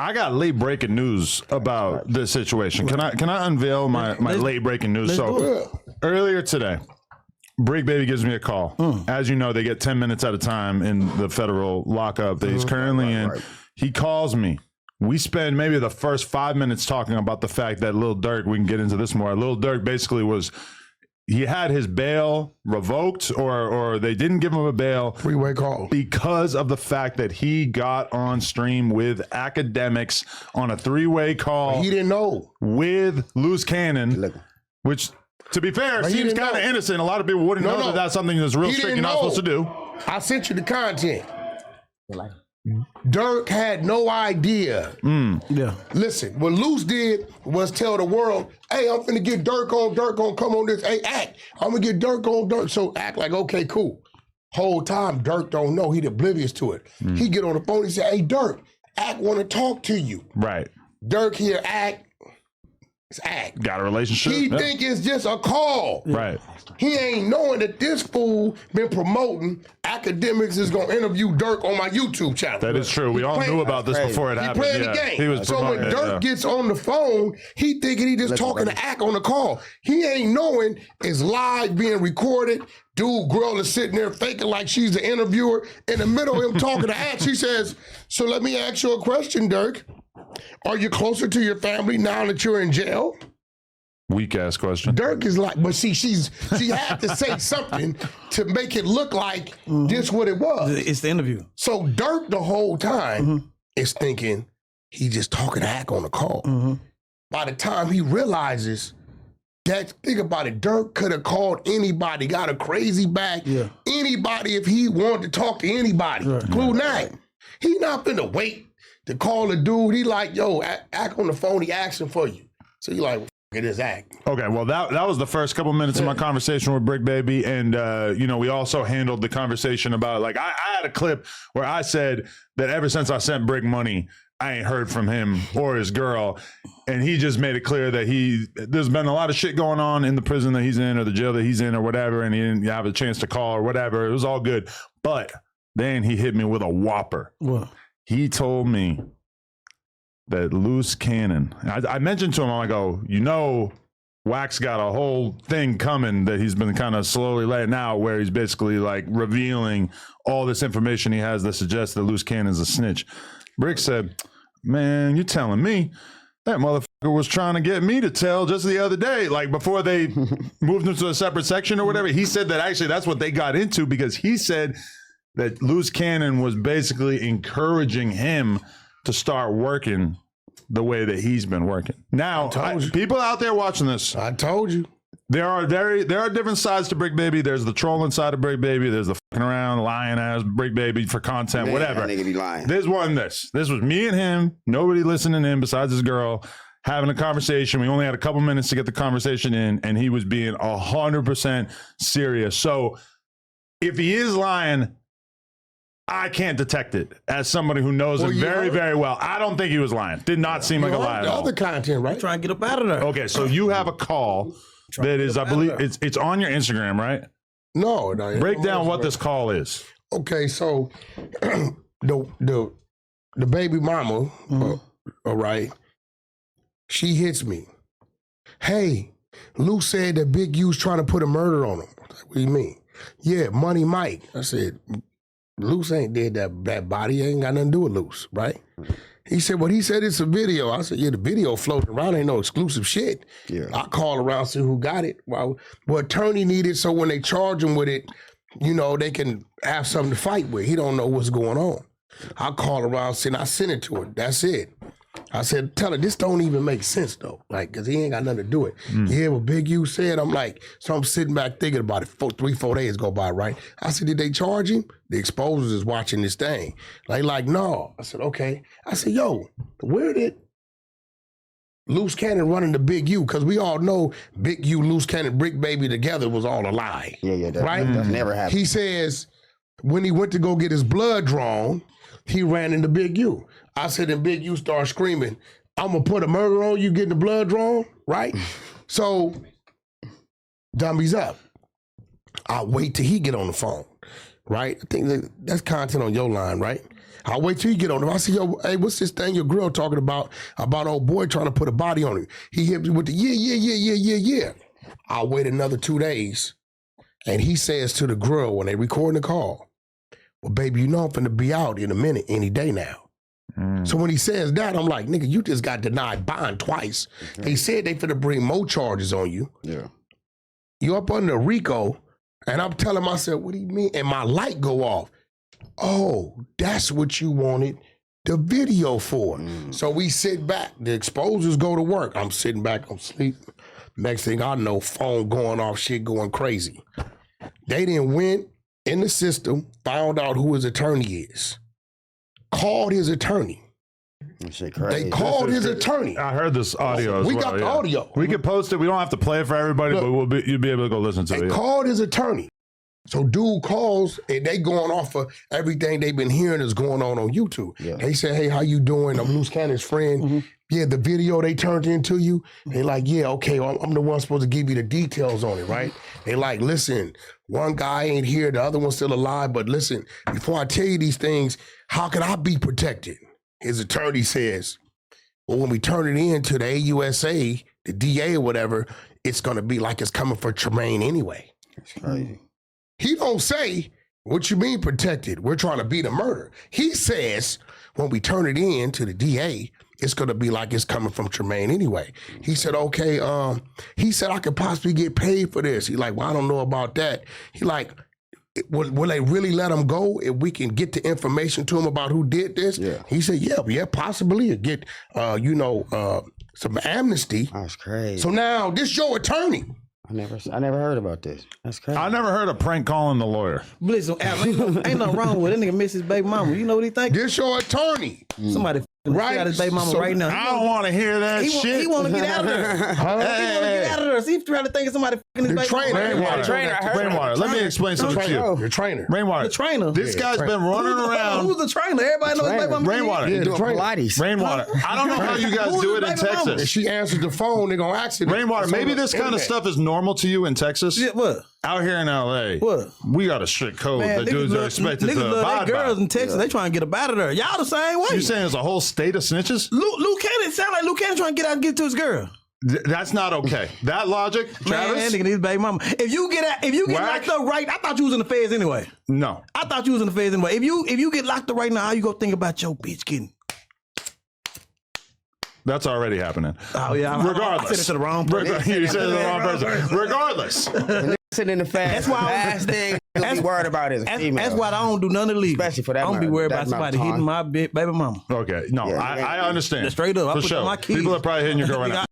I got late breaking news about this situation. Can I unveil my late breaking news? So earlier today, Bricc Baby gives me a call. As you know, they get 10 minutes at a time in the federal lockup that he's currently in. He calls me. We spend maybe the first 5 minutes talking about the fact that Lil Durk, we can get into this more. Lil Durk basically he had his bail revoked or they didn't give him a bail. Three-way call. Because of the fact that he got on stream with academics on a three-way call. He didn't know. With Luce Cannon, which, to be fair, seems kind of innocent. A lot of people wouldn't know that that's something that's real strict you're not supposed to do. I sent you the content. Durk had no idea. Yeah. Listen, what Luce did was tell the world, hey, I'm finna get Durk on, come on this. Hey, act. I'm gonna get Durk on Durk. So act like, okay, cool. Whole time, Durk don't know. He's oblivious to it. He get on the phone, he say, hey, Durk, act wanna talk to you. Right. Durk here, act. It's act. Got a relationship. He think it's just a call. Right. He ain't knowing that this fool been promoting academics is gonna interview Durk on my YouTube channel. That is true. We all knew about this before it happened. He playing the game. He was so when Durk gets on the phone, he thinking he just talking to Act on the call. He ain't knowing it's live being recorded. Dude, girl is sitting there thinking like she's the interviewer. In the middle of him talking to Act, she says, so let me ask you a question, Durk. Are you closer to your family now that you're in jail? Weak ass question. Durk is like, but see, she had to say something to make it look like this what it was. It's the interview. So Durk the whole time is thinking he just talking to Act on the call. By the time he realizes that, think about it, Durk could have called anybody, got a crazy back, anybody if he wanted to talk to anybody, including Act. He not finna wait to call a dude. He like, yo, Act on the phone, he asking for you. So you like, it is Act. Okay, well, that was the first couple minutes of my conversation with Bricc Baby, and you know, we also handled the conversation about, like, I had a clip where I said that ever since I sent Bricc money, I ain't heard from him or his girl, and he just made it clear that there's been a lot of shit going on in the prison that he's in or the jail that he's in or whatever, and he didn't have a chance to call or whatever. It was all good, but then he hit me with a whopper. What? He told me that Luce Cannon, I mentioned to him, I go, you know, Wax got a whole thing coming that he's been kind of slowly letting out where he's basically like revealing all this information he has that suggests that Luce Cannon's a snitch. Bricc said, man, you telling me that motherfucker was trying to get me to tell just the other day, like before they moved him to a separate section or whatever. He said that actually that's what they got into because he said that Luce Cannon was basically encouraging him to start working the way that he's been working. Now, people out there watching this, I told you. There are different sides to Bricc Baby. There's the trolling side of Bricc Baby. There's the fucking around, lying ass Bricc Baby for content, whatever. Nigga be lying. This was me and him, nobody listening to him besides his girl, having a conversation. We only had a couple minutes to get the conversation in, and he was being 100% serious. So if he is lying, I can't detect it as somebody who knows him very, very well. I don't think he was lying. Did not seem like a lie at all. Other content, right? Trying to get up out of there. Okay, so you have a call that is, I believe, it's on your Instagram, right? No. Break down what this call is. Okay, so the baby mama, all right, she hits me. Hey, Luce said that Big U's trying to put a murder on him. I was like, what do you mean? Yeah, Money Mike. I said, Luce ain't did that body. Ain't got nothing to do with Luce, right? He said, well, he said it's a video. I said, yeah, the video floating around ain't no exclusive shit. Yeah. I call around, see who got it. Well, attorney needed so when they charge him with it, you know, they can have something to fight with. He don't know what's going on. I call around, and I send it to her. That's it. I said, tell her, this don't even make sense, though. Like, because he ain't got nothing to do it. You hear what Big U said? I'm like, so I'm sitting back thinking about it. 3-4 days go by, right? I said, did they charge him? The exposers is watching this thing. Like, no. I said, okay. I said, yo, where did Luce Cannon run into Big U? Because we all know Big U, Luce Cannon, Bricc Baby together was all a lie. Yeah, right? That never happened. He says, when he went to go get his blood drawn, he ran into Big U. I said, and Big U started screaming, I'm gonna put a murder on you getting the blood drawn, right? So, dummies up. I'll wait till he get on the phone, right? I think that's content on your line, right? I'll wait till you get on him. I say, yo, hey, what's this thing your girl talking about old boy trying to put a body on him? He hit me with the yeah. I'll wait another 2 days. And he says to the girl when they recording the call, well, baby, you know I'm finna be out in a minute, any day now. So when he says that, I'm like, nigga, you just got denied bond twice. Okay. They said they finna bring more charges on you. Yeah. You up under RICO, and I'm telling myself, what do you mean? And my light go off. Oh, that's what you wanted the video for. So we sit back. The exposers go to work. I'm sitting back, I'm sleep. Next thing I know, phone going off, shit going crazy. They then went in the system, found out who his attorney is, called his attorney. They called his attorney. I heard this audio as well. We got the audio. We can post it. We don't have to play it for everybody, but you'll be able to go listen to it. They called his attorney. So dude calls and they going off of everything they've been hearing is going on YouTube. Yeah. They say, hey, how you doing? I'm Luce Cannon's friend. Yeah, the video they turned into you. They like, yeah, okay, well, I'm the one supposed to give you the details on it, right? They like, listen, one guy ain't here, the other one's still alive, but listen, before I tell you these things, how can I be protected? His attorney says, well, when we turn it in to the AUSA, the DA or whatever, it's gonna be like it's coming for Tremaine anyway. That's crazy. He don't say, what you mean protected? We're trying to beat a murder. He says, when we turn it in to the DA, it's gonna be like it's coming from Tremaine anyway. He said, okay, he said I could possibly get paid for this. He like, well, I don't know about that. He like, will they really let him go if we can get the information to him about who did this? Yeah. He said, yeah, possibly get, some amnesty. That's crazy. So now this your attorney. I never heard about this. That's crazy. I never heard of prank calling the lawyer. Listen, ain't nothing wrong with it. That nigga miss his baby mama. You know what he think? This your attorney. Somebody out his baby mama right now. I don't want to hear that shit. He want to get out of there. He want to get out of there. See if you're trying to think of somebody fucking his baby mama. Rainwater. Let me explain something to you. Your trainer. Rainwater. The trainer. This guy's been running around. Who's the trainer? Everybody knows his baby mama. Rainwater. Yeah, doing Pilates. Rainwater. I don't know how you guys do it in Texas. If she answers the phone, they're going to accident. Rainwater, maybe this kind of stuff is normal to you in Texas. Yeah, what? Out here in LA, what? We got a strict code that dudes are expected to abide by. Girls in Texas, they trying to get up out of there. Y'all the same way. You saying there's a whole state of snitches? Luke Cannon sound like Luke Cannon trying to get out and get to his girl. That's not okay. That logic, Travis. Man, nigga, his baby mama. If you get locked up right, I thought you was in the feds anyway. No, I thought you was in the feds anyway. If you get locked up right now, how you gonna think about your bitch getting? That's already happening. Oh yeah. Regardless, I said it to the wrong person. You said it to the wrong person. Regardless. Sitting in the fast. That's why last thing you'll be worried about is a female. That's why I don't do none of the legal. Especially for that. I don't be worried about somebody hitting my baby mama. Okay, no, I understand. Straight up, for sure. People are probably hitting your girl right now.